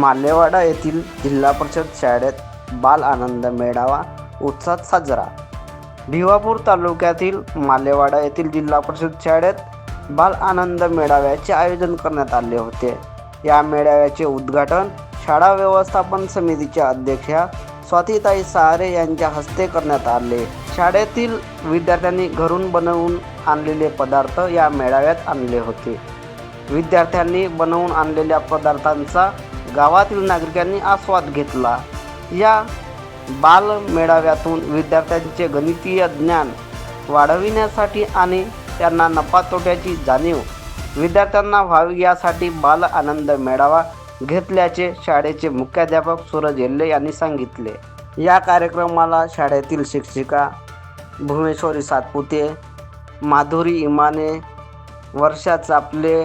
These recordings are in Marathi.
मालेवाडा येथील जिल्हा परिषद शाळेत बाल आनंद मेळावा उत्साहात साजरा। भिवापूर तालुक्यातील मालेवाडा येथील जिल्हा परिषद शाळेत बाल आनंद मेळाव्याचे आयोजन करण्यात आले होते। या मेळाव्याचे उद्घाटन शाळा व्यवस्थापन समितीच्या अध्यक्षा स्वातीताई सहारे यांच्या हस्ते करण्यात आले। शाळेतील विद्यार्थ्यांनी घरून बनवून आणलेले पदार्थ या मेळाव्यात आणले होते। विद्यार्थ्यांनी बनवून आणलेल्या पदार्थांचा गावातील नागरिकांनी आस्वाद घेतला। या बाल मेळाव्यातून विद्यार्थ्यांचे गणितीय ज्ञान वाढविण्यासाठी आणि त्यांना नफा तोट्याची जाणीव विद्यार्थ्यांना व्हावी यासाठी बाल आनंद मेळावा घेतल्याचे शाळेचे मुख्याध्यापक सूरज येल्ले यांनी सांगितले। या कार्यक्रमाला शाळेतील शिक्षिका भुवनेश्वरी सातपुते, माधुरी इमाने, वर्षा चापले,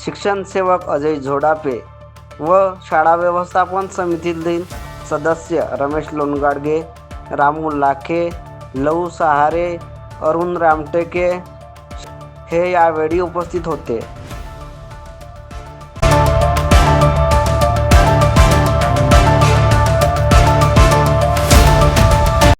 शिक्षण सेवक अजय झोडापे व शाळा व्यवस्थापन समितीतील सदस्य रमेश लोणगाडगे, रामू लाखे, लहू सहारे, अरुण रामटेके हे यावेळी उपस्थित होते।